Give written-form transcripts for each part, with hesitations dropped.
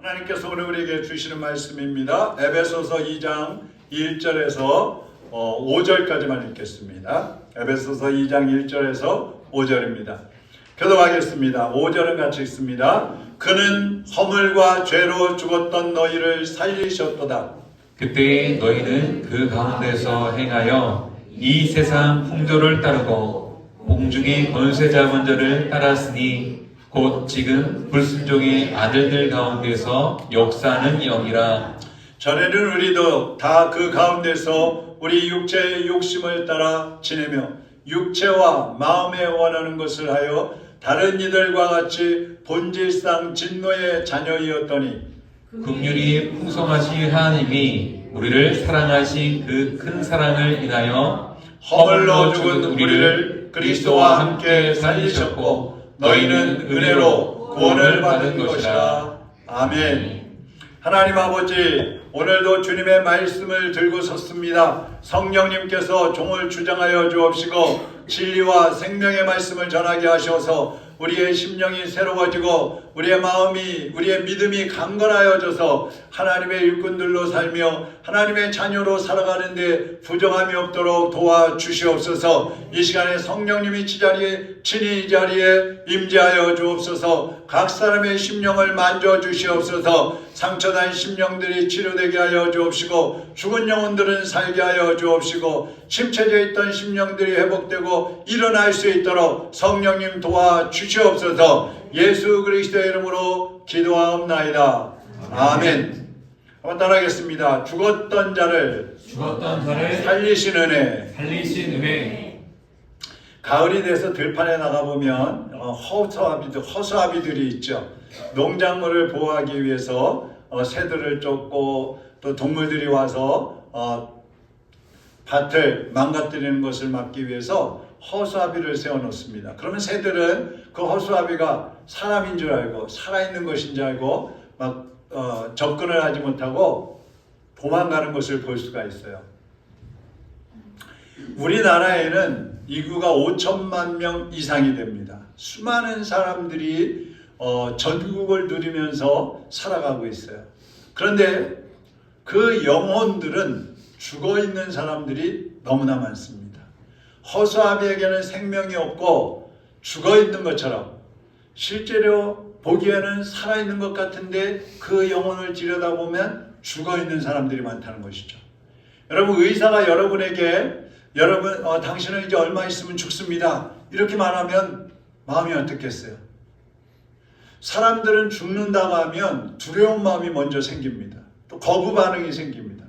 하나님께서 오늘 우리에게 주시는 말씀입니다. 에베소서 2장 1절에서 5절까지만 읽겠습니다. 에베소서 2장 1절에서 5절입니다. 교독하겠습니다. 5절은 같이 읽습니다. 그는 허물과 죄로 죽었던 너희를 살리셨도다. 그때 너희는 그 가운데서 행하여 이 세상 풍조를 따르고 공중의 권세 자문자를 따랐으니 곧 지금 불순종의 아들들 가운데서 역사하는 영이라. 전에는 우리도 다 그 가운데서 우리 육체의 욕심을 따라 지내며 육체와 마음에 원하는 것을 하여 다른 이들과 같이 본질상 진노의 자녀이었더니 긍휼이 풍성하신 하나님이 우리를 사랑하신 그 큰 사랑을 인하여 허물로 죽은 우리를 그리스도와 함께 살리셨고 너희는 은혜로 구원을 받은 것이라. 아멘. 하나님 아버지, 오늘도 주님의 말씀을 들고 섰습니다. 성령님께서 종을 주장하여 주옵시고 진리와 생명의 말씀을 전하게 하셔서 우리의 심령이 새로워지고 우리의 마음이, 우리의 믿음이 강건하여져서 하나님의 일꾼들로 살며 하나님의 자녀로 살아가는데 부정함이 없도록 도와주시옵소서. 이 시간에 성령님이 친히 이 자리에 임재하여 주옵소서. 각 사람의 심령을 만져주시옵소서. 상처난 심령들이 치료되게 하여 주옵시고 죽은 영혼들은 살게 하여 주옵시고 침체되어 있던 심령들이 회복되고 일어날 수 있도록 성령님 도와주시옵소서. 예수 그리스도의 이름으로 기도하옵나이다. 아멘. 한번 따라하겠습니다. 죽었던 자를 살리신 은혜. 가을이 돼서 들판에 나가보면 허수아비들이 있죠. 농작물을 보호하기 위해서 새들을 쫓고 또 동물들이 와서 밭을 망가뜨리는 것을 막기 위해서 허수아비를 세워놓습니다. 그러면 새들은 그 허수아비가 사람인 줄 알고 살아있는 것인 줄 알고 막 접근을 하지 못하고 도망가는 것을 볼 수가 있어요. 우리나라에는 인구가 5천만 명 이상이 됩니다. 수많은 사람들이 전국을 누리면서 살아가고 있어요. 그런데 그 영혼들은 죽어있는 사람들이 너무나 많습니다. 허수아비에게는 생명이 없고 죽어있는 것처럼 실제로 보기에는 살아있는 것 같은데 그 영혼을 들여다보면 죽어있는 사람들이 많다는 것이죠. 여러분, 의사가 여러분에게 당신은 이제 얼마 있으면 죽습니다 이렇게 말하면 마음이 어떻겠어요? 사람들은 죽는다고 하면 두려운 마음이 먼저 생깁니다. 또 거부 반응이 생깁니다.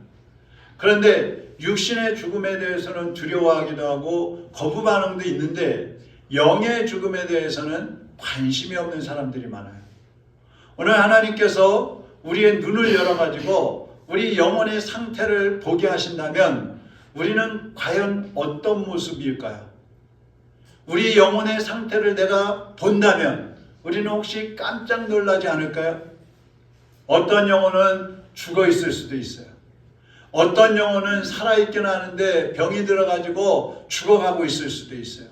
그런데 육신의 죽음에 대해서는 두려워하기도 하고 거부 반응도 있는데 영의 죽음에 대해서는 관심이 없는 사람들이 많아요. 오늘 하나님께서 우리의 눈을 열어가지고 우리 영혼의 상태를 보게 하신다면 우리는 과연 어떤 모습일까요? 우리 영혼의 상태를 내가 본다면 우리는 혹시 깜짝 놀라지 않을까요? 어떤 영혼은 죽어 있을 수도 있어요. 어떤 영혼은 살아있기는 하는데 병이 들어가지고 죽어가고 있을 수도 있어요.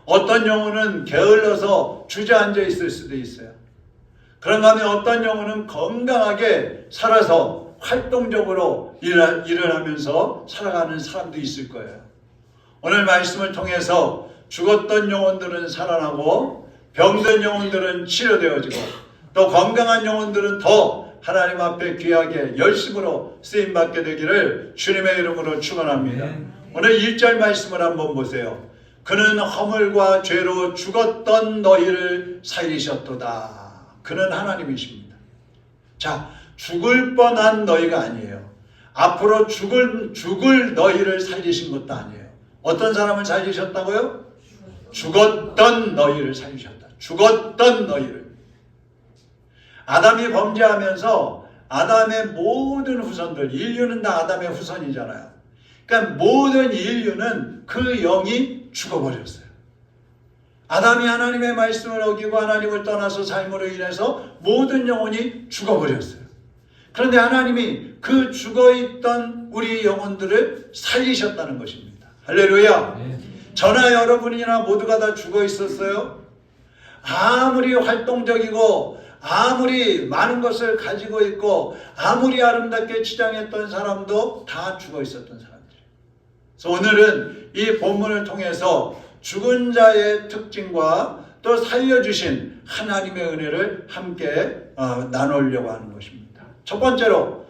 어떤 영혼은 게을러서 주저앉아 있을 수도 있어요. 그런가 하면 어떤 영혼은 건강하게 살아서 활동적으로 일을 하면서 살아가는 사람도 있을 거예요. 오늘 말씀을 통해서 죽었던 영혼들은 살아나고 병든 영혼들은 치료되어지고 또 건강한 영혼들은 더 하나님 앞에 귀하게 열심으로 쓰임받게 되기를 주님의 이름으로 축원합니다. 오늘 1절 말씀을 한번 보세요. 그는 허물과 죄로 죽었던 너희를 살리셨도다. 그는 하나님이십니다. 자, 죽을 뻔한 너희가 아니에요. 앞으로 죽을 너희를 살리신 것도 아니에요. 어떤 사람을 살리셨다고요? 죽었던 너희를 살리셨다. 죽었던 너희를. 아담이 범죄하면서 아담의 모든 후손들, 인류는 다 아담의 후손이잖아요. 그러니까 모든 인류는 그 영이 죽어버렸어요. 아담이 하나님의 말씀을 어기고 하나님을 떠나서 삶으로 인해서 모든 영혼이 죽어버렸어요. 그런데 하나님이 그 죽어있던 우리 영혼들을 살리셨다는 것입니다. 할렐루야. 저나 여러분이나 모두가 다 죽어 있었어요. 아무리 활동적이고 아무리 많은 것을 가지고 있고 아무리 아름답게 치장했던 사람도 다 죽어 있었던 사람들이에요. 그래서 오늘은 이 본문을 통해서 죽은 자의 특징과 또 살려주신 하나님의 은혜를 함께 나누려고 하는 것입니다. 첫 번째로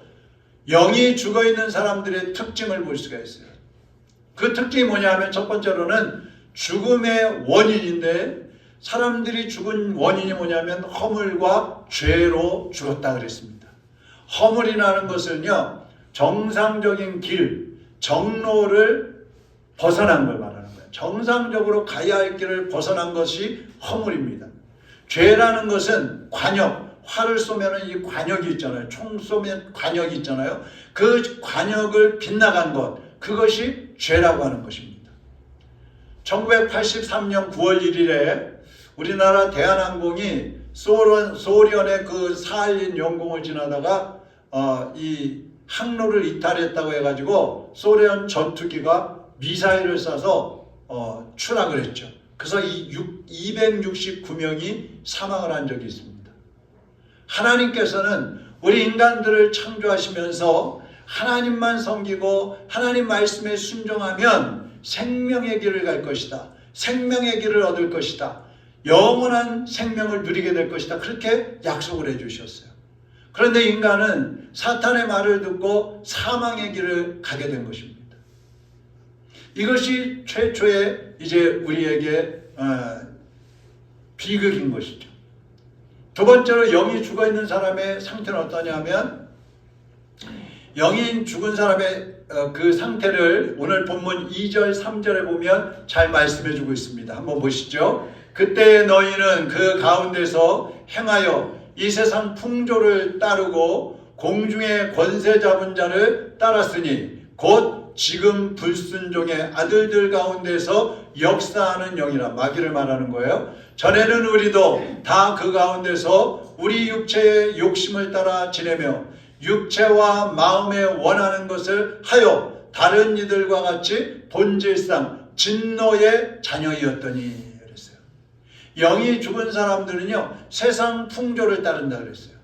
영이 죽어있는 사람들의 특징을 볼 수가 있어요. 그 특징이 뭐냐 하면 첫 번째로는 죽음의 원인인데, 사람들이 죽은 원인이 뭐냐면 허물과 죄로 죽었다 그랬습니다. 허물이라는 것은요, 정상적인 길, 정로를 벗어난 걸 말하는 거예요. 정상적으로 가야 할 길을 벗어난 것이 허물입니다. 죄라는 것은 관역, 활을 쏘면 이 관역이 있잖아요. 총 쏘면 관역이 있잖아요. 그 관역을 빗나간 것, 그것이 죄라고 하는 것입니다. 1983년 9월 1일에 우리나라 대한항공이 소련의 그 사할린 영공을 지나다가 이 항로를 이탈했다고 해가지고 소련 전투기가 미사일을 쏴서 추락을 했죠. 그래서 269명이 사망을 한 적이 있습니다. 하나님께서는 우리 인간들을 창조하시면서 하나님만 섬기고 하나님 말씀에 순종하면 생명의 길을 갈 것이다. 생명의 길을 얻을 것이다. 영원한 생명을 누리게 될 것이다. 그렇게 약속을 해주셨어요. 그런데 인간은 사탄의 말을 듣고 사망의 길을 가게 된 것입니다. 이것이 최초의 이제 우리에게 비극인 것이죠. 두 번째로 영이 죽어있는 사람의 상태는 어떠냐면, 영이 죽은 사람의 그 상태를 오늘 본문 2절 3절에 보면 잘 말씀해 주고 있습니다. 한번 보시죠. 그때 너희는 그 가운데서 행하여 이 세상 풍조를 따르고 공중의 권세 잡은 자를 따랐으니 곧 지금 불순종의 아들들 가운데서 역사하는 영이라. 마귀를 말하는 거예요. 전에는 우리도 다 그 가운데서 우리 육체의 욕심을 따라 지내며 육체와 마음에 원하는 것을 하여 다른 이들과 같이 본질상 진노의 자녀이었더니 그랬어요. 영이 죽은 사람들은요, 세상 풍조를 따른다 그랬어요.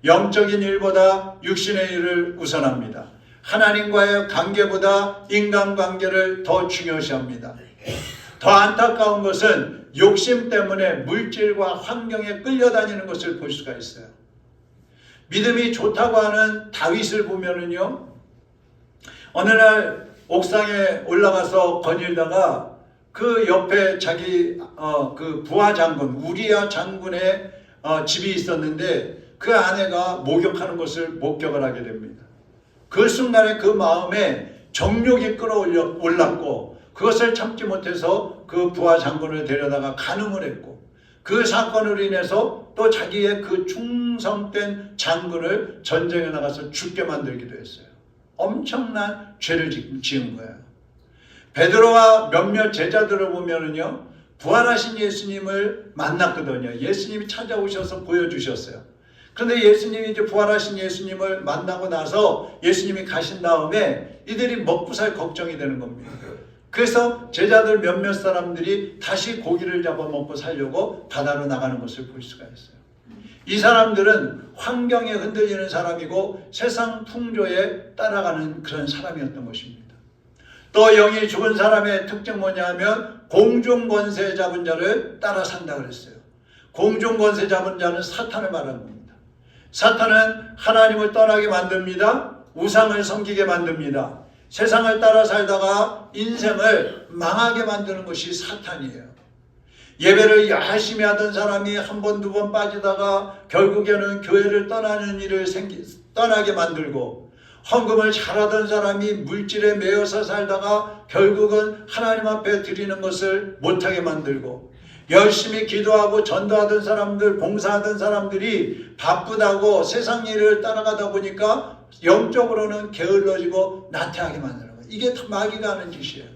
영적인 일보다 육신의 일을 우선합니다. 하나님과의 관계보다 인간관계를 더 중요시합니다. 더 안타까운 것은 욕심 때문에 물질과 환경에 끌려다니는 것을 볼 수가 있어요. 믿음이 좋다고 하는 다윗을 보면은요, 어느 날 옥상에 올라가서 거닐다가 그 옆에 자기 그 부하 장군 우리야 장군의 집이 있었는데 그 아내가 목욕하는 것을 목격을 하게 됩니다. 그 순간에 그 마음에 정욕이 끌어올랐고 그것을 참지 못해서 그 부하 장군을 데려다가 간음을 했고, 그 사건으로 인해서 또 자기의 그 충성된 장군을 전쟁에 나가서 죽게 만들기도 했어요. 엄청난 죄를 지은 거예요. 베드로와 몇몇 제자들을 보면은요, 부활하신 예수님을 만났거든요. 예수님이 찾아오셔서 보여주셨어요. 그런데 예수님이 이제 부활하신 예수님을 만나고 나서 예수님이 가신 다음에 이들이 먹고 살 걱정이 되는 겁니다. 그래서 제자들 몇몇 사람들이 다시 고기를 잡아 먹고 살려고 바다로 나가는 것을 볼 수가 있어요. 이 사람들은 환경에 흔들리는 사람이고 세상 풍조에 따라가는 그런 사람이었던 것입니다. 또 영이 죽은 사람의 특징 뭐냐 하면 공중 권세 잡은 자를 따라 산다 그랬어요. 공중 권세 잡은 자는 사탄을 말하는 겁니다. 사탄은 하나님을 떠나게 만듭니다. 우상을 섬기게 만듭니다. 세상을 따라 살다가 인생을 망하게 만드는 것이 사탄이에요. 예배를 열심히 하던 사람이 한 번, 두 번 빠지다가 결국에는 교회를 떠나는 일을 떠나게 만들고, 헌금을 잘하던 사람이 물질에 매여서 살다가 결국은 하나님 앞에 드리는 것을 못하게 만들고, 열심히 기도하고 전도하던 사람들, 봉사하던 사람들이 바쁘다고 세상 일을 따라가다 보니까 영적으로는 게을러지고 나태하게 만드는 거예요. 이게 다 마귀가 하는 짓이에요.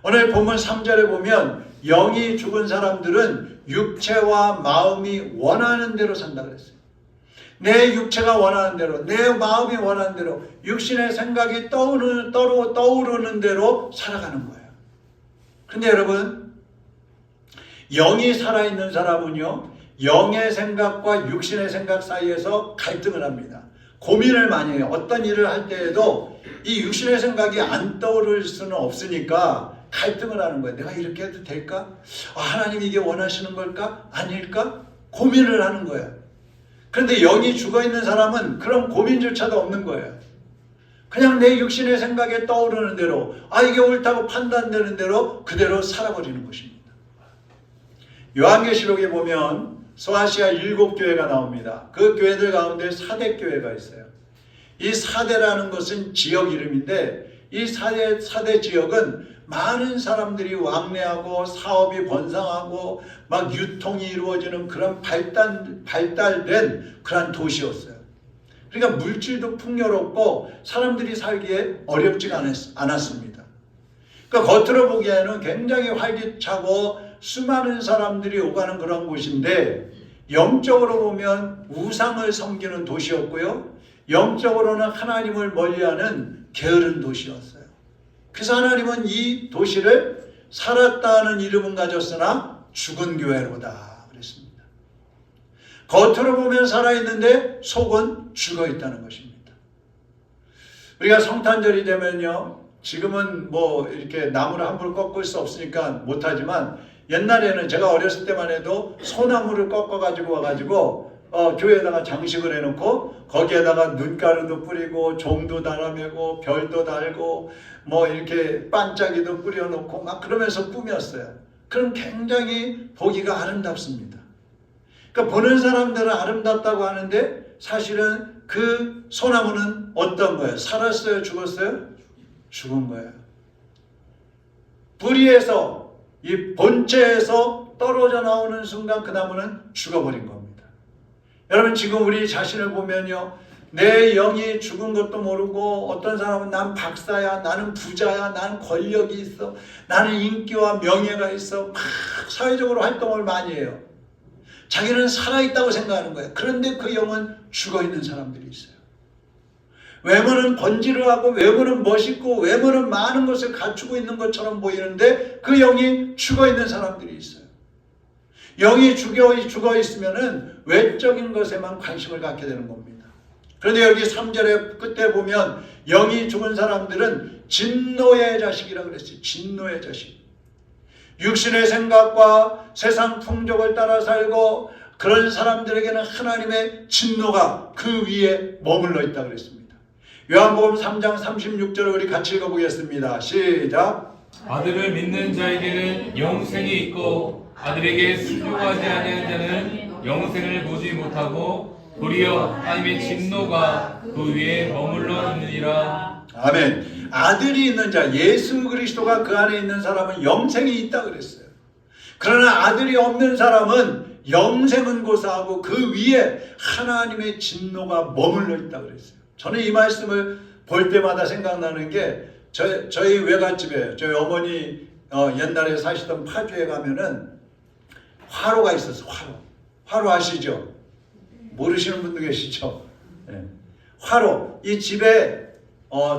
오늘 본문 3절에 보면 영이 죽은 사람들은 육체와 마음이 원하는 대로 산다 그랬어요. 내 육체가 원하는 대로, 내 마음이 원하는 대로, 육신의 생각이 떠오르는 대로 살아가는 거예요. 근데 여러분, 영이 살아있는 사람은요, 영의 생각과 육신의 생각 사이에서 갈등을 합니다. 고민을 많이 해요. 어떤 일을 할 때에도 이 육신의 생각이 안 떠오를 수는 없으니까 갈등을 하는 거예요. 내가 이렇게 해도 될까? 하나님이 이게 원하시는 걸까? 아닐까? 고민을 하는 거예요. 그런데 영이 죽어있는 사람은 그런 고민조차도 없는 거예요. 그냥 내 육신의 생각에 떠오르는 대로 이게 옳다고 판단되는 대로 그대로 살아버리는 것입니다. 요한계시록에 보면 소아시아 7교회가 나옵니다. 그 교회들 가운데 사대교회가 있어요. 이 사대라는 것은 지역 이름인데 이 사대 지역은 많은 사람들이 왕래하고 사업이 번성하고 막 유통이 이루어지는 그런 발달된 그런 도시였어요. 그러니까 물질도 풍요롭고 사람들이 살기에 어렵지가 않았습니다. 그러니까 겉으로 보기에는 굉장히 활기차고 수많은 사람들이 오가는 그런 곳인데 영적으로 보면 우상을 섬기는 도시였고요. 영적으로는 하나님을 멀리하는 게으른 도시였어요. 그래서 하나님은 이 도시를 살았다는 이름은 가졌으나 죽은 교회로다 그랬습니다. 겉으로 보면 살아있는데 속은 죽어있다는 것입니다. 우리가 성탄절이 되면요, 지금은 뭐 이렇게 나무를 함부로 꺾을 수 없으니까 못하지만 옛날에는 제가 어렸을 때만 해도 소나무를 꺾어가지고 와가지고 교회에다가 장식을 해놓고 거기에다가 눈가루도 뿌리고 종도 달아매고 별도 달고 뭐 이렇게 반짝이도 뿌려놓고 막 그러면서 꾸몄어요. 그럼 굉장히 보기가 아름답습니다. 그러니까 보는 사람들은 아름답다고 하는데 사실은 그 소나무는 어떤 거예요? 살았어요? 죽었어요? 죽은 거예요. 뿌리에서 이 본체에서 떨어져 나오는 순간 그 나무는 죽어버린 겁니다. 여러분 지금 우리 자신을 보면요, 내 영이 죽은 것도 모르고 어떤 사람은 난 박사야, 나는 부자야, 나는 권력이 있어, 나는 인기와 명예가 있어 막 사회적으로 활동을 많이 해요. 자기는 살아있다고 생각하는 거예요. 그런데 그 영은 죽어있는 사람들이 있어요. 외모는 번지르하고 외모는 멋있고 외모는 많은 것을 갖추고 있는 것처럼 보이는데 그 영이 죽어있는 사람들이 있어요. 영이 죽어 있으면은 외적인 것에만 관심을 갖게 되는 겁니다. 그런데 여기 3절의 끝에 보면 영이 죽은 사람들은 진노의 자식이라고 그랬어요. 진노의 자식. 육신의 생각과 세상 풍족을 따라 살고 그런 사람들에게는 하나님의 진노가 그 위에 머물러 있다고 그랬습니다. 요한복음 3장 36절을 우리 같이 읽어보겠습니다. 시작. 아들을 믿는 자에게는 영생이 있고 아들에게 순종하지 아니하는 자는 영생을 보지 못하고 도리어 하나님의 진노가 그 위에 머물러 있느니라. 아멘. 아들이 있는 자, 예수 그리스도가 그 안에 있는 사람은 영생이 있다 그랬어요. 그러나 아들이 없는 사람은 영생은 고사하고 그 위에 하나님의 진노가 머물러 있다 그랬어요. 저는 이 말씀을 볼 때마다 생각나는 게 저희 외갓집에 저희 어머니 옛날에 사시던 파주에 가면은 화로가 있었어요. 화로 아시죠? 모르시는 분도 계시죠? 네. 화로. 이 집에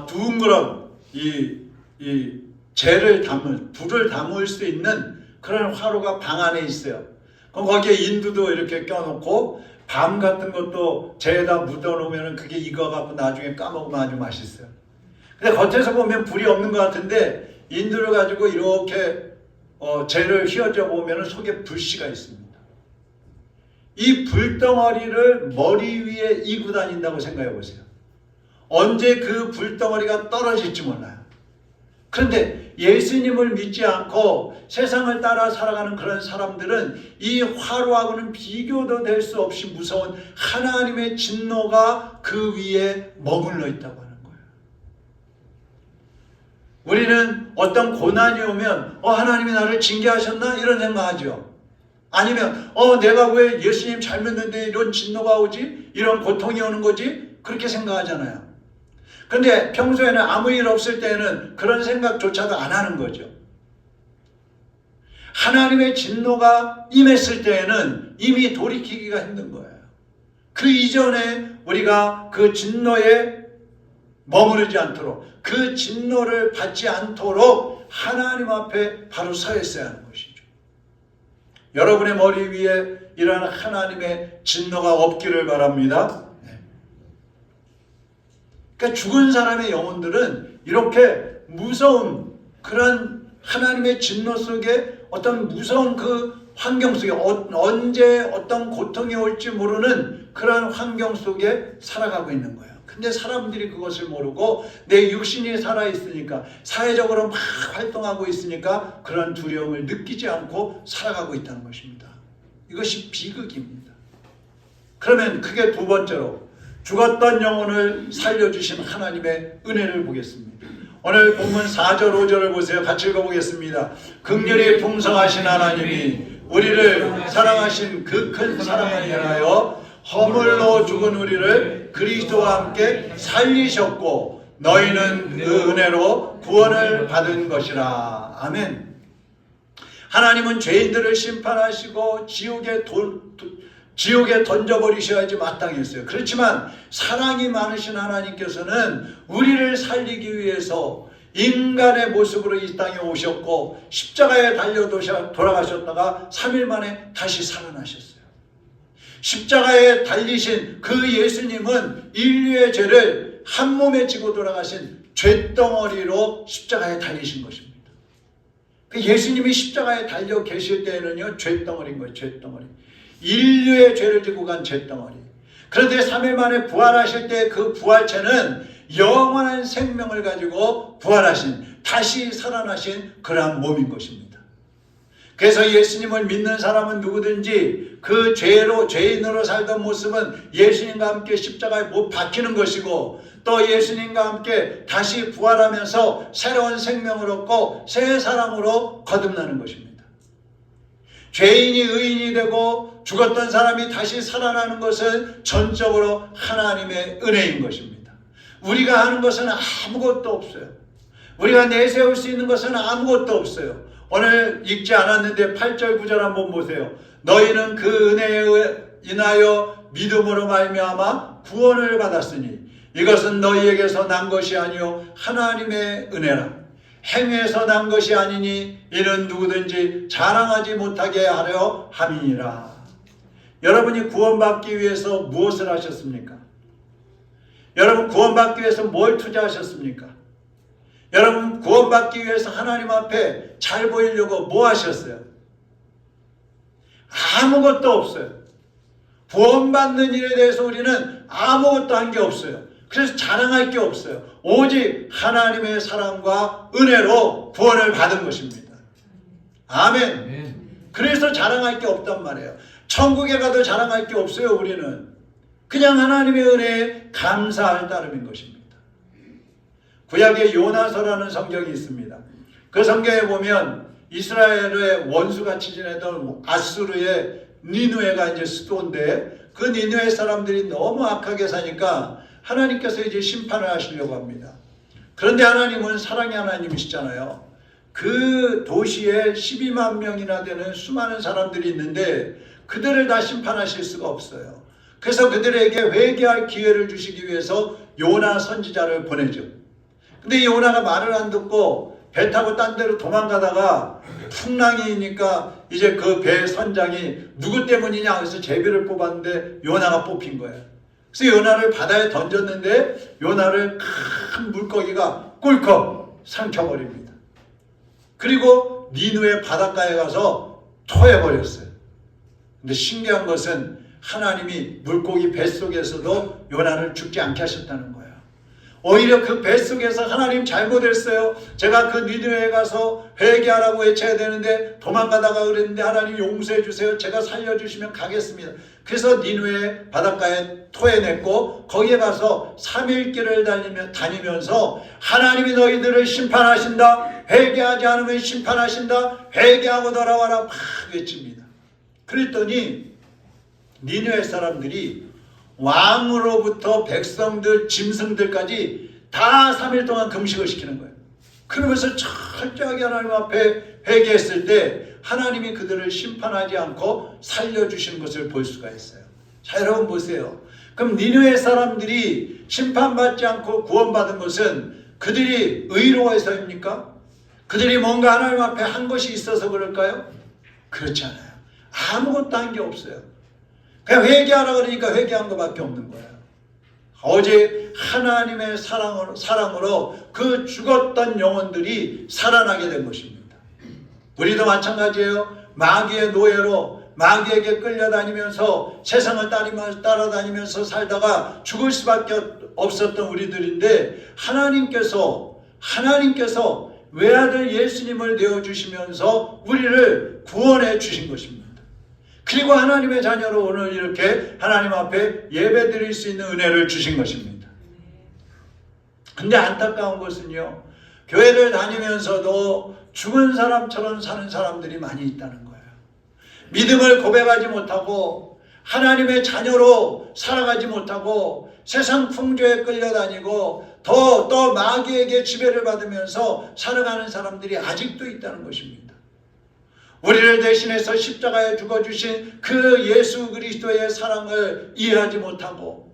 둥그런 이 재를 불을 담을 수 있는 그런 화로가 방 안에 있어요. 그럼 거기에 인두도 이렇게 껴놓고 밤 같은 것도 재에다 묻어놓으면 그게 익어갖고 나중에 까먹으면 아주 맛있어요. 근데 겉에서 보면 불이 없는 것 같은데 인두를 가지고 이렇게 재를 휘어져 보면 속에 불씨가 있습니다. 이 불덩어리를 머리 위에 이고 다닌다고 생각해 보세요. 언제 그 불덩어리가 떨어질지 몰라요. 그런데 예수님을 믿지 않고 세상을 따라 살아가는 그런 사람들은 이 화로하고는 비교도 될 수 없이 무서운 하나님의 진노가 그 위에 머물러 있다고 하는 거예요. 우리는 어떤 고난이 오면 하나님이 나를 징계하셨나? 이런 생각하죠. 아니면 내가 왜 예수님 잘 믿는데 이런 진노가 오지? 이런 고통이 오는 거지? 그렇게 생각하잖아요. 그런데 평소에는 아무 일 없을 때는 그런 생각조차도 안 하는 거죠. 하나님의 진노가 임했을 때에는 이미 돌이키기가 힘든 거예요. 그 이전에 우리가 그 진노에 머무르지 않도록, 그 진노를 받지 않도록 하나님 앞에 바로 서 있어야 하는 것이죠. 여러분의 머리 위에 이러한 하나님의 진노가 없기를 바랍니다. 그러니까 죽은 사람의 영혼들은 이렇게 무서운 그런 하나님의 진노 속에 어떤 무서운 그 환경 속에 언제 어떤 고통이 올지 모르는 그런 환경 속에 살아가고 있는 거예요. 근데 사람들이 그것을 모르고 내 육신이 살아있으니까, 사회적으로 막 활동하고 있으니까 그런 두려움을 느끼지 않고 살아가고 있다는 것입니다. 이것이 비극입니다. 그러면 그게 두 번째로 죽었던 영혼을 살려주신 하나님의 은혜를 보겠습니다. 오늘 본문 4절 5절을 보세요. 같이 읽어보겠습니다. 긍휼이 풍성하신 하나님이 우리를 사랑하신 그 큰 사랑을 인하여 허물로 죽은 우리를 그리스도와 함께 살리셨고 너희는 그 은혜로 구원을 받은 것이라. 아멘. 하나님은 죄인들을 심판하시고 지옥에 던져버리셔야지 마땅했어요. 그렇지만 사랑이 많으신 하나님께서는 우리를 살리기 위해서 인간의 모습으로 이 땅에 오셨고 십자가에 달려 돌아가셨다가 3일 만에 다시 살아나셨어요. 십자가에 달리신 그 예수님은 인류의 죄를 한 몸에 지고 돌아가신 죄덩어리로 십자가에 달리신 것입니다. 그 예수님이 십자가에 달려 계실 때에는요, 죄덩어리인 거예요. 죄덩어리. 인류의 죄를 지고 간 죄덩어리. 그런데 3일 만에 부활하실 때 그 부활체는 영원한 생명을 가지고 부활하신, 다시 살아나신 그러한 몸인 것입니다. 그래서 예수님을 믿는 사람은 누구든지 그 죄인으로 살던 모습은 예수님과 함께 십자가에 못 박히는 것이고, 또 예수님과 함께 다시 부활하면서 새로운 생명을 얻고 새 사람으로 거듭나는 것입니다. 죄인이 의인이 되고 죽었던 사람이 다시 살아나는 것은 전적으로 하나님의 은혜인 것입니다. 우리가 하는 것은 아무것도 없어요. 우리가 내세울 수 있는 것은 아무것도 없어요. 오늘 읽지 않았는데 8절 9절 한번 보세요. 너희는 그 은혜에 인하여 믿음으로 말미암아 구원을 받았으니 이것은 너희에게서 난 것이 아니요 하나님의 은혜라. 행위에서 난 것이 아니니 이는 누구든지 자랑하지 못하게 하려 함이니라. 여러분이 구원받기 위해서 무엇을 하셨습니까? 여러분 구원받기 위해서 뭘 투자하셨습니까? 여러분 구원받기 위해서 하나님 앞에 잘 보이려고 뭐 하셨어요? 아무것도 없어요. 구원받는 일에 대해서 우리는 아무것도 한 게 없어요. 그래서 자랑할 게 없어요. 오직 하나님의 사랑과 은혜로 구원을 받은 것입니다. 아멘. 그래서 자랑할 게 없단 말이에요. 천국에 가도 자랑할 게 없어요. 우리는 그냥 하나님의 은혜에 감사할 따름인 것입니다. 구약에 요나서라는 성경이 있습니다. 그 성경에 보면 이스라엘의 원수같이 지내던 아수르의 니누에가 이제 수도인데, 그 니누의 사람들이 너무 악하게 사니까 하나님께서 이제 심판을 하시려고 합니다. 그런데 하나님은 사랑의 하나님이시잖아요. 그 도시에 12만 명이나 되는 수많은 사람들이 있는데 그들을 다 심판하실 수가 없어요. 그래서 그들에게 회개할 기회를 주시기 위해서 요나 선지자를 보내죠. 근데 요나가 말을 안 듣고 배 타고 딴 데로 도망가다가 풍랑이니까 이제 그 배 선장이 누구 때문이냐 해서 제비를 뽑았는데 요나가 뽑힌 거예요. 그래서 요나를 바다에 던졌는데 요나를 큰 물고기가 꿀꺽 삼켜버립니다. 그리고 니누의 바닷가에 가서 토해버렸어요. 근데 신기한 것은 하나님이 물고기 뱃속에서도 요나를 죽지 않게 하셨다는 거예요. 오히려 그 뱃속에서 하나님 잘못했어요. 제가 그 니느웨에 가서 회개하라고 외쳐야 되는데 도망가다가 그랬는데 하나님 용서해 주세요. 제가 살려주시면 가겠습니다. 그래서 니느웨 바닷가에 토해냈고 거기에 가서 3일 길을 다니면서 하나님이 너희들을 심판하신다. 회개하지 않으면 심판하신다. 회개하고 돌아와라 막 외칩니다. 그랬더니 니느웨 사람들이 왕으로부터 백성들, 짐승들까지 다 3일 동안 금식을 시키는 거예요. 그러면서 철저하게 하나님 앞에 회개했을 때 하나님이 그들을 심판하지 않고 살려주시는 것을 볼 수가 있어요. 자, 여러분 보세요. 그럼 니느웨 사람들이 심판받지 않고 구원받은 것은 그들이 의로워서입니까? 그들이 뭔가 하나님 앞에 한 것이 있어서 그럴까요? 그렇지 않아요. 아무것도 한 게 없어요. 그냥 회개하라 그러니까 회개한 것밖에 없는 거예요. 오직 하나님의 사랑으로 그 죽었던 영혼들이 살아나게 된 것입니다. 우리도 마찬가지예요. 마귀의 노예로 마귀에게 끌려다니면서 세상을 따라다니면서 살다가 죽을 수밖에 없었던 우리들인데 하나님께서 외아들 예수님을 내어주시면서 우리를 구원해 주신 것입니다. 그리고 하나님의 자녀로 오늘 이렇게 하나님 앞에 예배드릴 수 있는 은혜를 주신 것입니다. 근데 안타까운 것은요, 교회를 다니면서도 죽은 사람처럼 사는 사람들이 많이 있다는 거예요. 믿음을 고백하지 못하고 하나님의 자녀로 살아가지 못하고 세상 풍조에 끌려다니고 또 마귀에게 지배를 받으면서 살아가는 사람들이 아직도 있다는 것입니다. 우리를 대신해서 십자가에 죽어주신 그 예수 그리스도의 사랑을 이해하지 못하고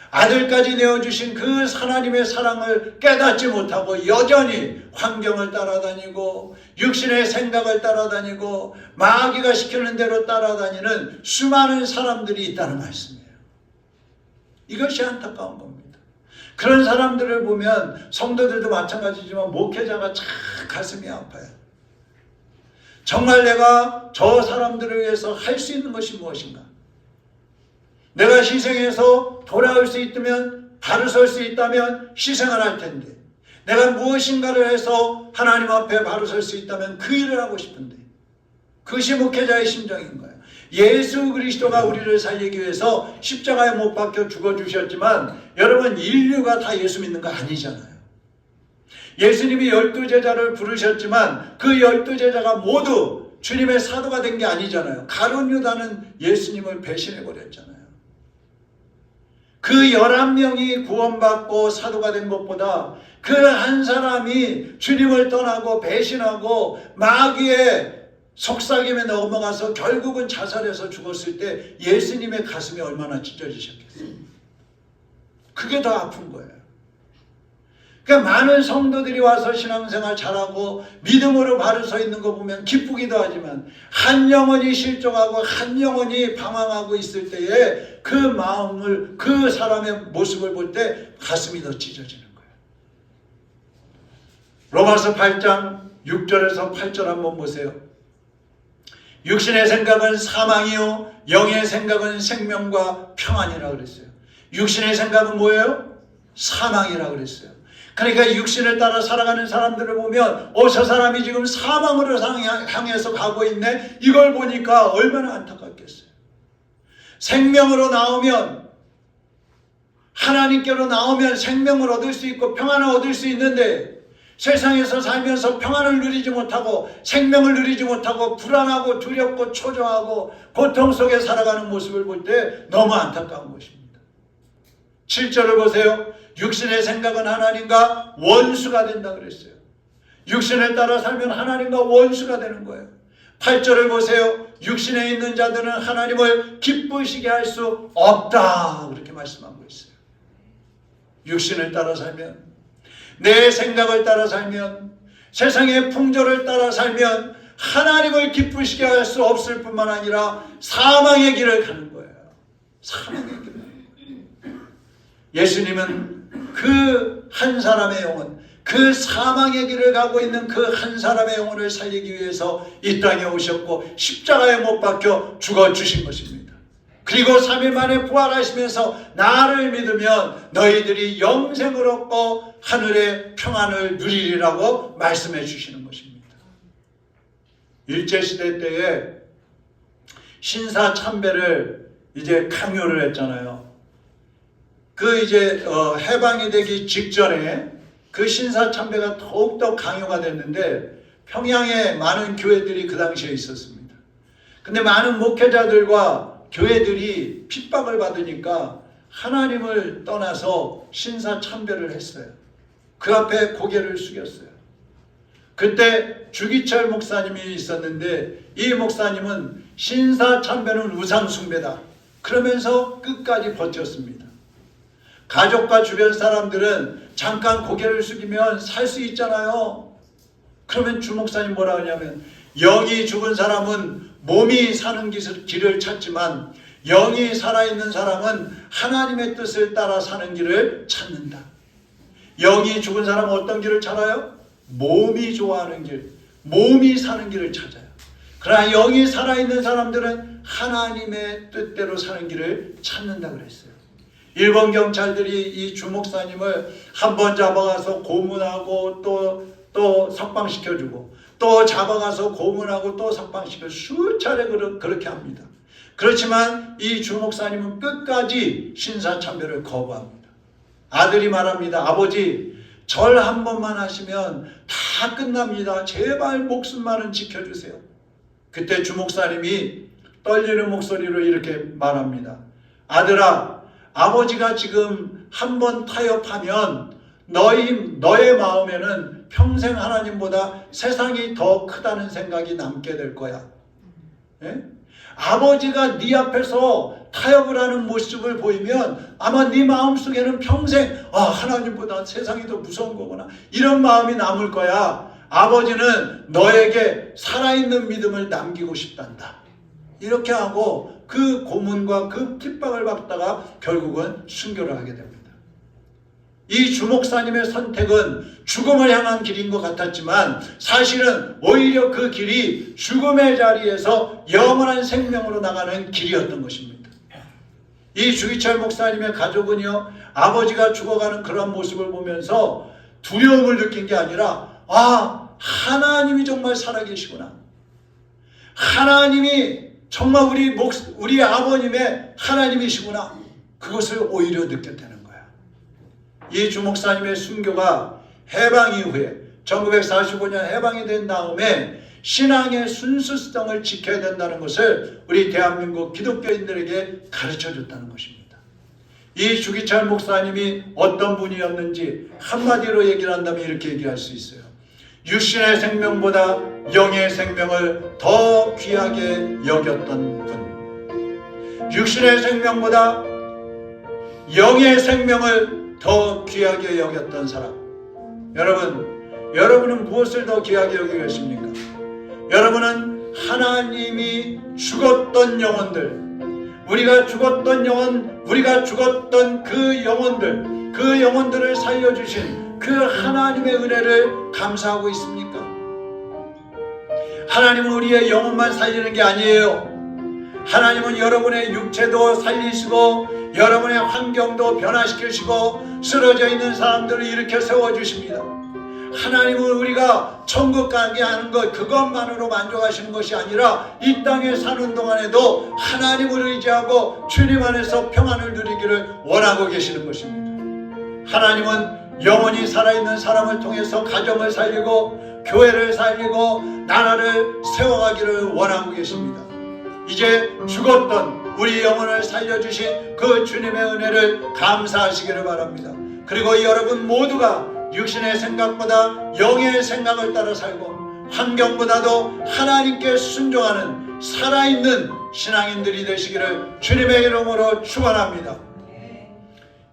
아들까지 내어주신 그 하나님의 사랑을 깨닫지 못하고 여전히 환경을 따라다니고 육신의 생각을 따라다니고 마귀가 시키는 대로 따라다니는 수많은 사람들이 있다는 말씀이에요. 이것이 안타까운 겁니다. 그런 사람들을 보면 성도들도 마찬가지지만 목회자가 참 가슴이 아파요. 정말 내가 저 사람들을 위해서 할 수 있는 것이 무엇인가? 내가 희생해서 돌아올 수 있다면, 바로 설 수 있다면 희생을 할 텐데, 내가 무엇인가를 해서 하나님 앞에 바로 설 수 있다면 그 일을 하고 싶은데, 그것이 목회자의 심정인 거예요. 예수 그리스도가 우리를 살리기 위해서 십자가에 못 박혀 죽어주셨지만 여러분, 인류가 다 예수 믿는 거 아니잖아요. 예수님이 12제자를 부르셨지만 그 12제자가 모두 주님의 사도가 된 게 아니잖아요. 가룟 유다는 예수님을 배신해버렸잖아요. 그 11명이 구원받고 사도가 된 것보다 그 한 사람이 주님을 떠나고 배신하고 마귀의 속삭임에 넘어가서 결국은 자살해서 죽었을 때 예수님의 가슴이 얼마나 찢어지셨겠어요. 그게 더 아픈 거예요. 그러니까 많은 성도들이 와서 신앙생활 잘하고 믿음으로 바로 서 있는 거 보면 기쁘기도 하지만 한 영혼이 실종하고 한 영혼이 방황하고 있을 때에 그 마음을, 그 사람의 모습을 볼 때 가슴이 더 찢어지는 거예요. 로마서 8장 6절에서 8절 한번 보세요. 육신의 생각은 사망이요 영의 생각은 생명과 평안이라 그랬어요. 육신의 생각은 뭐예요? 사망이라 그랬어요. 그러니까 육신을 따라 살아가는 사람들을 보면 저 사람이 지금 사망으로 향해서 가고 있네. 이걸 보니까 얼마나 안타깝겠어요. 생명으로 나오면, 하나님께로 나오면 생명을 얻을 수 있고 평안을 얻을 수 있는데 세상에서 살면서 평안을 누리지 못하고 생명을 누리지 못하고 불안하고 두렵고 초조하고 고통 속에 살아가는 모습을 볼 때 너무 안타까운 것입니다. 7절을 보세요. 육신의 생각은 하나님과 원수가 된다 그랬어요. 육신을 따라 살면 하나님과 원수가 되는 거예요. 8절을 보세요. 육신에 있는 자들은 하나님을 기쁘시게 할 수 없다 그렇게 말씀하고 있어요. 육신을 따라 살면, 내 생각을 따라 살면, 세상의 풍조를 따라 살면 하나님을 기쁘시게 할 수 없을 뿐만 아니라 사망의 길을 가는 거예요. 사망의 길을 가는 거예요. 예수님은 그 한 사람의 영혼, 그 사망의 길을 가고 있는 그 한 사람의 영혼을 살리기 위해서 이 땅에 오셨고 십자가에 못 박혀 죽어주신 것입니다. 그리고 3일 만에 부활하시면서 나를 믿으면 너희들이 영생을 얻고 하늘의 평안을 누리리라고 말씀해 주시는 것입니다. 일제시대 때에 신사참배를 이제 강요를 했잖아요. 그 이제 해방이 되기 직전에 그 신사참배가 더욱더 강요가 됐는데 평양에 많은 교회들이 그 당시에 있었습니다. 근데 많은 목회자들과 교회들이 핍박을 받으니까 하나님을 떠나서 신사참배를 했어요. 그 앞에 고개를 숙였어요. 그때 주기철 목사님이 있었는데 이 목사님은 신사참배는 우상숭배다 그러면서 끝까지 버텼습니다. 가족과 주변 사람들은 잠깐 고개를 숙이면 살 수 있잖아요. 그러면 주 목사님 뭐라 하냐면 영이 죽은 사람은 몸이 사는 길을 찾지만 영이 살아있는 사람은 하나님의 뜻을 따라 사는 길을 찾는다. 영이 죽은 사람은 어떤 길을 찾아요? 몸이 좋아하는 길, 몸이 사는 길을 찾아요. 그러나 영이 살아있는 사람들은 하나님의 뜻대로 사는 길을 찾는다 그랬어요. 일본 경찰들이 이 주목사님을 한 번 잡아가서 고문하고 또 석방시켜주고 또 잡아가서 고문하고 또 석방시켜 수차례 그렇게 합니다. 그렇지만 이 주목사님은 끝까지 신사참배를 거부합니다. 아들이 말합니다. 아버지, 절 한 번만 하시면 다 끝납니다. 제발 목숨만은 지켜주세요. 그때 주목사님이 떨리는 목소리로 이렇게 말합니다. 아들아, 아버지가 지금 한 번 타협하면 너의 마음에는 평생 하나님보다 세상이 더 크다는 생각이 남게 될 거야. 예? 아버지가 네 앞에서 타협을 하는 모습을 보이면 아마 네 마음속에는 평생 하나님보다 세상이 더 무서운 거구나 이런 마음이 남을 거야. 아버지는 너에게 살아있는 믿음을 남기고 싶단다. 이렇게 하고 그 고문과 그 핍박을 받다가 결국은 순교를 하게 됩니다. 이 주목사님의 선택은 죽음을 향한 길인 것 같았지만 사실은 오히려 그 길이 죽음의 자리에서 영원한 생명으로 나가는 길이었던 것입니다. 이 주기철 목사님의 가족은요, 아버지가 죽어가는 그런 모습을 보면서 두려움을 느낀 게 아니라 하나님이 정말 살아계시구나. 하나님이 정말 우리 아버님의 하나님이시구나. 그것을 오히려 느꼈다는 거야. 이 주목사님의 순교가 해방 이후에 1945년 해방이 된 다음에 신앙의 순수성을 지켜야 된다는 것을 우리 대한민국 기독교인들에게 가르쳐줬다는 것입니다. 이 주기철 목사님이 어떤 분이었는지 한마디로 얘기를 한다면 이렇게 얘기할 수 있어요. 육신의 생명보다 영의 생명을 더 귀하게 여겼던 분. 육신의 생명보다 영의 생명을 더 귀하게 여겼던 사람. 여러분은 무엇을 더 귀하게 여기고 계십니까? 여러분은 하나님이 죽었던 영혼들, 우리가 죽었던 영혼, 우리가 죽었던 그 영혼들을 살려주신 그 하나님의 은혜를 감사하고 있습니까? 하나님은 우리의 영혼만 살리는 게 아니에요. 하나님은 여러분의 육체도 살리시고 여러분의 환경도 변화시키시고 쓰러져 있는 사람들을 일으켜 세워주십니다. 하나님은 우리가 천국 가게 하는 것 그것만으로 만족하시는 것이 아니라 이 땅에 사는 동안에도 하나님을 의지하고 주님 안에서 평안을 누리기를 원하고 계시는 것입니다. 하나님은 영원히 살아있는 사람을 통해서 가정을 살리고 교회를 살리고 나라를 세워가기를 원하고 계십니다. 이제 죽었던 우리 영혼을 살려주신 그 주님의 은혜를 감사하시기를 바랍니다. 그리고 여러분 모두가 육신의 생각보다 영의 생각을 따라 살고 환경보다도 하나님께 순종하는 살아있는 신앙인들이 되시기를 주님의 이름으로 축원합니다.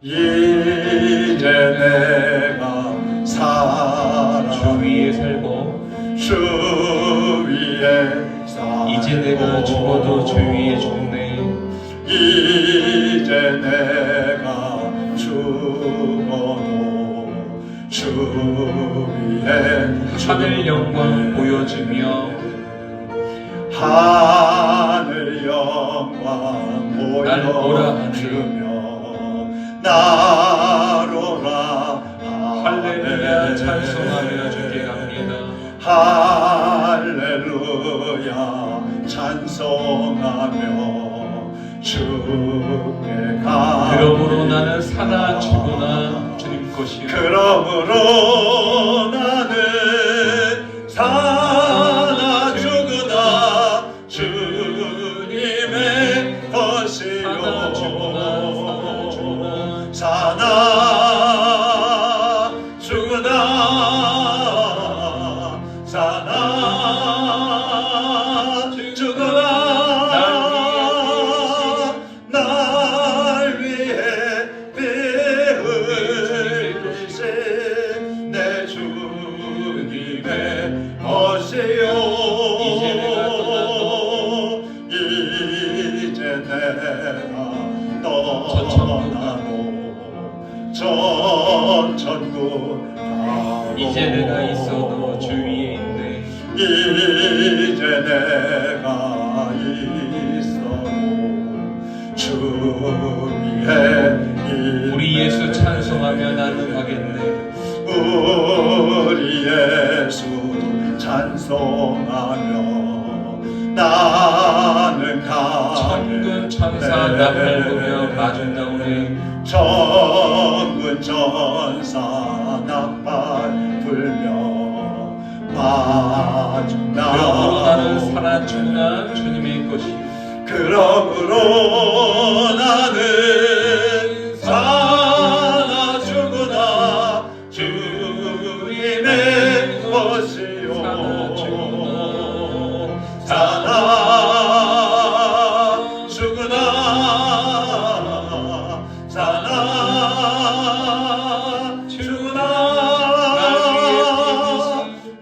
이제 내가 살아 주 위에 살고 주 위에 살고 이제 내가 죽어도 주 위에 죽네. 이제 내가 죽어도 주 위에 하늘 영광 보여주며 하늘 영광 보여주며 나로라 할렐루야 찬송하며 주께 갑니다. 할렐루야 찬송하며 주께 가. 그러므로 나는 사나 죽으나 주님 것이요. 그러므로 나는 사나 죽으나 주님의 것이요. 사나 죽으나 사나 죽으나 날 위해 피 흘리신 내 주님의 것이요. 이제 전국 이제 내가 있어도 주 위에 있네. 이제 내가 있어도 주 위에 우리 예수 찬송하며 나는 가겠네. 우리 예수 찬송하며 나는 천군 천사 나팔 불며 마중 나오네. 천군 천사 나팔 불며 마중 그러므로 나는 나오네. 살아 죽나 주님의 것이. 그러므로 나는 살아 죽으나 주님의 것이요. 살아 죽으나 살아 죽으나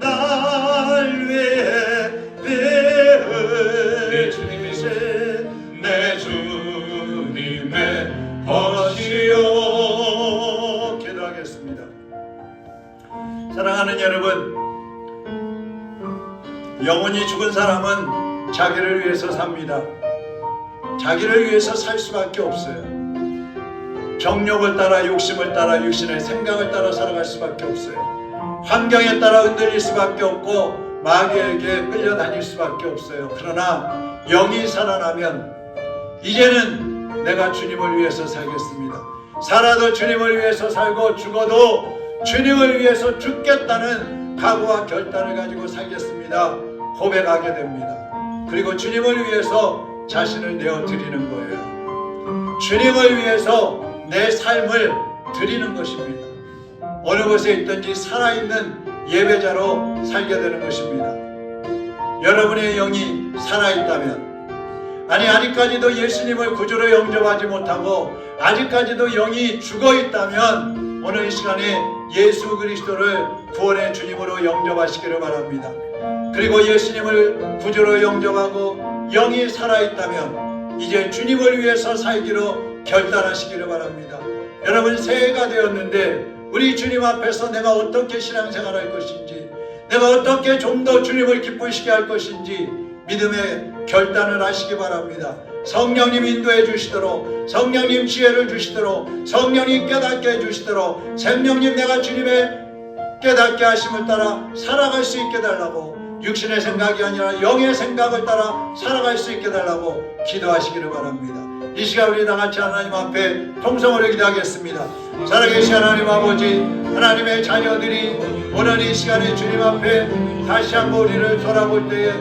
날 위해 되으신 내 주님의 것이요. 기도하겠습니다. 사랑하는 여러분, 영원히 죽은 사람은 자기를 위해서 삽니다. 자기를 위해서 살 수밖에 없어요. 정욕을 따라, 욕심을 따라, 육신의 생각을 따라 살아갈 수밖에 없어요. 환경에 따라 흔들릴 수밖에 없고 마귀에게 끌려다닐 수밖에 없어요. 그러나 영이 살아나면 이제는 내가 주님을 위해서 살겠습니다. 살아도 주님을 위해서 살고 죽어도 주님을 위해서 죽겠다는 각오와 결단을 가지고 살겠습니다. 고백하게 됩니다. 그리고 주님을 위해서 자신을 내어드리는 거예요. 주님을 위해서 내 삶을 드리는 것입니다. 어느 곳에 있든지 살아있는 예배자로 살게 되는 것입니다. 여러분의 영이 살아있다면, 아니 아직까지도 예수님을 구주로 영접하지 못하고 아직까지도 영이 죽어있다면 오늘 이 시간에 예수 그리스도를 구원의 주님으로 영접하시기를 바랍니다. 그리고 예수님을 구주로 영접하고 영이 살아있다면 이제 주님을 위해서 살기로 결단하시기를 바랍니다. 여러분, 새해가 되었는데 우리 주님 앞에서 내가 어떻게 신앙생활할 것인지, 내가 어떻게 좀 더 주님을 기쁘시게 할 것인지 믿음의 결단을 하시기 바랍니다. 성령님 인도해 주시도록, 성령님 지혜를 주시도록, 성령님 깨닫게 해주시도록, 성령님 내가 주님의 깨닫게 하심을 따라 살아갈 수 있게 달라고, 육신의 생각이 아니라 영의 생각을 따라 살아갈 수 있게 달라고 기도하시기를 바랍니다. 이 시간 우리 다같이 하나님 앞에 통성으로 기도하겠습니다. 살아계신 하나님 아버지, 하나님의 자녀들이 오늘 이 시간에 주님 앞에 다시 한번 우리를 돌아볼 때에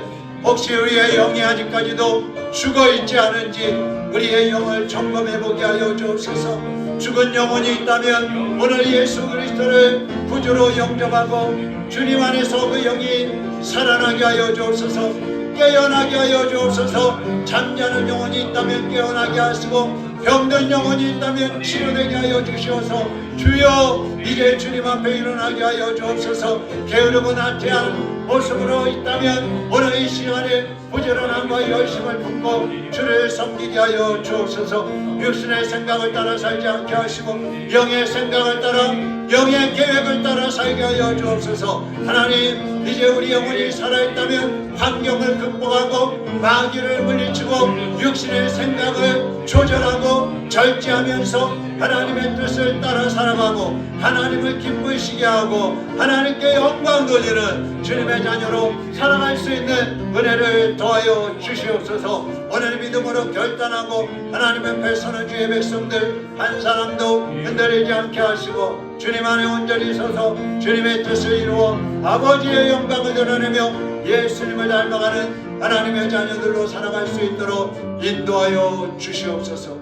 혹시 우리의 영이 아직까지도 죽어있지 않은지 우리의 영을 점검해보게 하여 주옵소서. 죽은 영혼이 있다면 오늘 예수 그리스도를 구주로 영접하고 주님 안에서 그 영이 살아나게 하여 주옵소서. 깨어나게 하여 주옵소서. 잠자는 영혼이 있다면 깨어나게 하시고 병든 영혼이 있다면 치료되게 하여 주시옵소서. 주여, 이제 주님 앞에 일어나게 하여 주옵소서. 게으르고 나태한 모습으로 있다면 오늘 이 시간에 부지런함과 열심을 품고 주를 섬기게 하여 주옵소서. 육신의 생각을 따라 살지 않게 하시고 영의 생각을 따라, 영의 계획을 따라 살게 하여 주옵소서. 하나님, 이제 우리 영혼이 살아있다면 환경을 극복하고 마귀를 물리치고 육신의 생각을 조절하고 절제하면서 하나님의 뜻을 따라 살아가고 하나님을 기쁘시게 하고 하나님께 영광 돌리는 주님의 자녀로 살아갈 수 있는 은혜를 더하여 주시옵소서. 오늘 믿음으로 결단하고 하나님 앞에 서는 주의 백성들 한 사람도 흔들리지 않게 하시고 주님 안에 온전히 서서 주님의 뜻을 이루어 아버지의 영광을 드러내며 예수님을 닮아가는 하나님의 자녀들로 살아갈 수 있도록 인도하여 주시옵소서.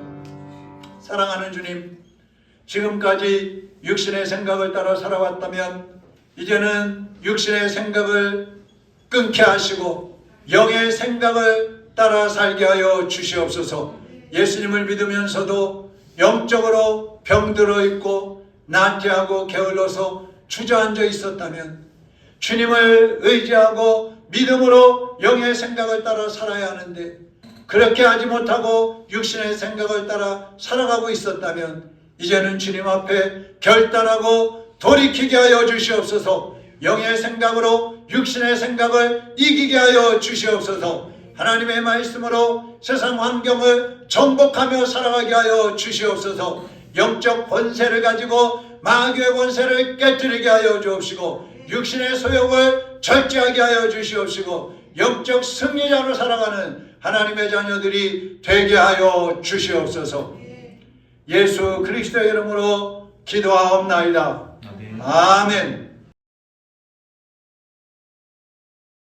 사랑하는 주님, 지금까지 육신의 생각을 따라 살아왔다면 이제는 육신의 생각을 끊게 하시고 영의 생각을 따라 살게 하여 주시옵소서. 예수님을 믿으면서도 영적으로 병들어 있고 나태하고 게을러서 주저앉아 있었다면 주님을 의지하고 믿음으로 영의 생각을 따라 살아야 하는데 그렇게 하지 못하고 육신의 생각을 따라 살아가고 있었다면 이제는 주님 앞에 결단하고 돌이키게 하여 주시옵소서. 영의 생각으로 육신의 생각을 이기게 하여 주시옵소서. 하나님의 말씀으로 세상 환경을 정복하며 살아가게 하여 주시옵소서. 영적 권세를 가지고 마귀의 권세를 깨뜨리게 하여 주옵시고, 육신의 소욕을 절제하게 하여 주시옵시고, 영적 승리자로 살아가는 하나님의 자녀들이 되게 하여 주시옵소서. 예수 그리스도의 이름으로 기도하옵나이다. 아멘.